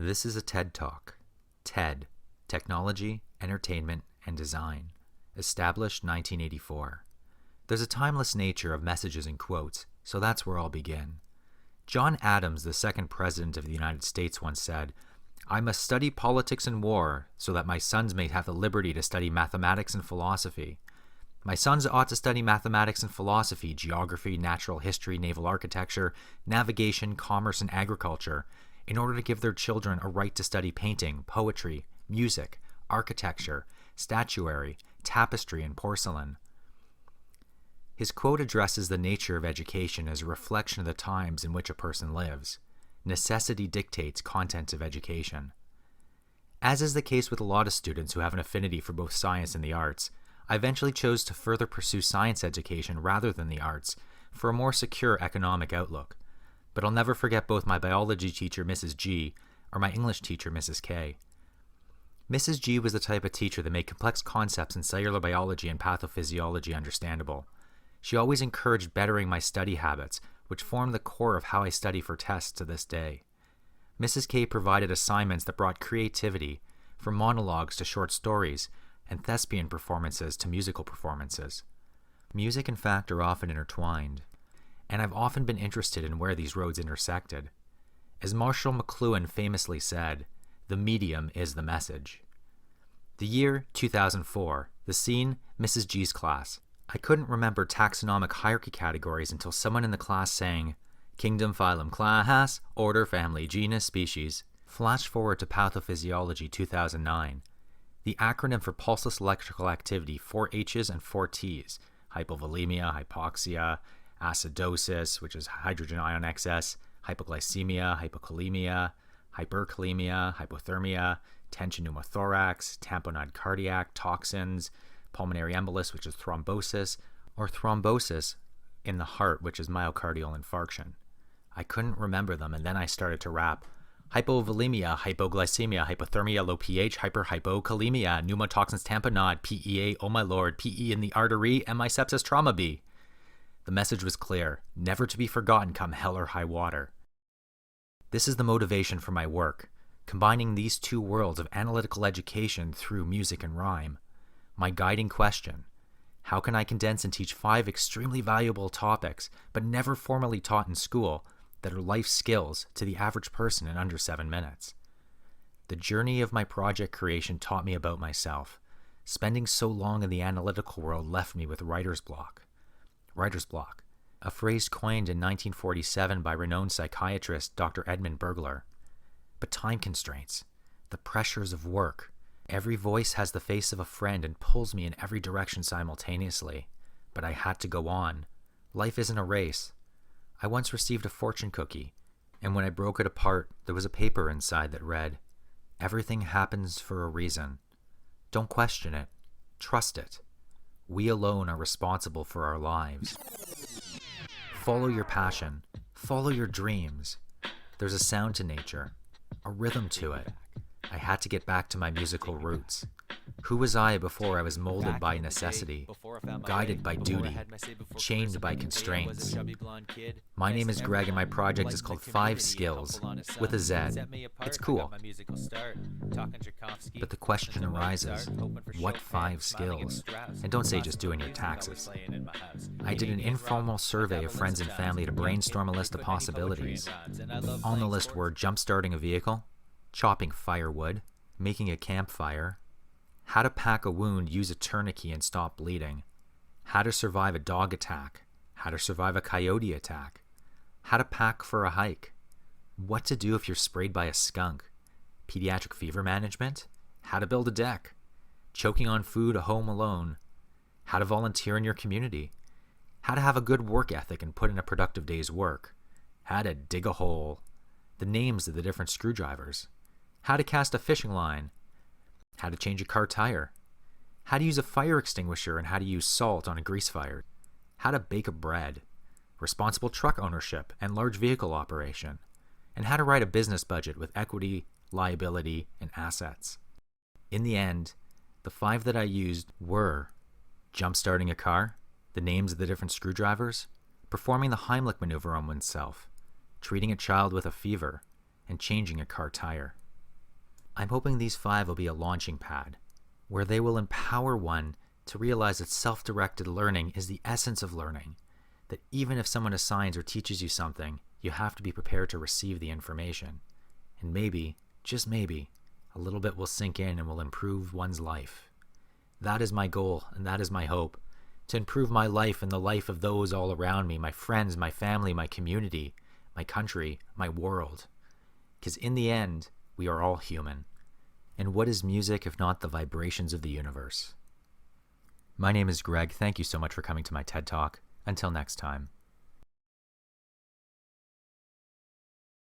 This is a TED Talk. TED, Technology, Entertainment, and Design. Established 1984. There's a timeless nature of messages and quotes, so that's where I'll begin. John Adams, the second president of the United States, once said, "I must study politics and war so that my sons may have the liberty to study mathematics and philosophy. My sons ought to study mathematics and philosophy, geography, natural history, naval architecture, navigation, commerce, and agriculture, in order to give their children a right to study painting, poetry, music, architecture, statuary, tapestry, and porcelain." His quote addresses the nature of education as a reflection of the times in which a person lives. Necessity dictates content of education. As is the case with a lot of students who have an affinity for both science and the arts, I eventually chose to further pursue science education rather than the arts for a more secure economic outlook. But I'll never forget both my biology teacher, Mrs. G, or my English teacher, Mrs. K. Mrs. G was the type of teacher that made complex concepts in cellular biology and pathophysiology understandable. She always encouraged bettering my study habits, which form the core of how I study for tests to this day. Mrs. K provided assignments that brought creativity, from monologues to short stories, and thespian performances to musical performances. Music and fact are often intertwined, and I've often been interested in where these roads intersected. As Marshall McLuhan famously said, "The medium is the message." The year 2004, the scene, Mrs. G's class. I couldn't remember taxonomic hierarchy categories until someone in the class sang, "Kingdom, phylum, class, order, family, genus, species." Flash forward to Pathophysiology 2009. The acronym for pulseless electrical activity, 4 H's and 4 T's, hypovolemia, hypoxia, acidosis, which is hydrogen ion excess, hypoglycemia, hypokalemia, hyperkalemia, hypothermia, tension pneumothorax, tamponade cardiac, toxins, pulmonary embolus, which is thrombosis, or thrombosis in the heart, which is myocardial infarction. I couldn't remember them, and then I started to rap. Hypovolemia, hypoglycemia, hypothermia, low pH, hypokalemia, pneumotoxins, tamponade, PEA, oh my lord, PE in the artery, and my sepsis trauma B. The message was clear, never to be forgotten come hell or high water. This is the motivation for my work, combining these two worlds of analytical education through music and rhyme. My guiding question, how can I condense and teach 5 extremely valuable topics, but never formally taught in school, that are life skills to the average person in under 7 minutes? The journey of my project creation taught me about myself. Spending so long in the analytical world left me with writer's block. Writer's block, a phrase coined in 1947 by renowned psychiatrist Dr. Edmund Bergler. But time constraints, the pressures of work. Every voice has the face of a friend and pulls me in every direction simultaneously. But I had to go on. Life isn't a race. I once received a fortune cookie, and when I broke it apart, there was a paper inside that read, "Everything happens for a reason. Don't question it. Trust it. We alone are responsible for our lives." Follow your passion. Follow your dreams. There's a sound to nature, a rhythm to it. I had to get back to my musical roots. Who was I before I was molded by necessity, guided by duty, chained by constraints? My name is Greg and my project is called 5 Skillz, with a Z. It's cool. But the question arises, what 5 skills? And don't say just doing your taxes. I did an informal survey of friends and family to brainstorm a list of possibilities. On the list were jump-starting a vehicle, chopping firewood, making a campfire, how to pack a wound, use a tourniquet and stop bleeding, how to survive a dog attack, how to survive a coyote attack, how to pack for a hike, what to do if you're sprayed by a skunk, pediatric fever management, how to build a deck, choking on food at home alone, how to volunteer in your community, how to have a good work ethic and put in a productive day's work, how to dig a hole, the names of the different screwdrivers, how to cast a fishing line, how to change a car tire, how to use a fire extinguisher and how to use salt on a grease fire, how to bake a bread, responsible truck ownership and large vehicle operation, and how to write a business budget with equity, liability, and assets. In the end, the 5 that I used were jump-starting a car, the names of the different screwdrivers, performing the Heimlich maneuver on oneself, treating a child with a fever, and changing a car tire. I'm hoping these 5 will be a launching pad, where they will empower one to realize that self-directed learning is the essence of learning, that even if someone assigns or teaches you something, you have to be prepared to receive the information. And maybe, just maybe, a little bit will sink in and will improve one's life. That is my goal, and that is my hope, to improve my life and the life of those all around me, my friends, my family, my community, my country, my world. Because in the end, we are all human. And what is music if not the vibrations of the universe? My name is Greg. Thank you so much for coming to my TED Talk. Until next time.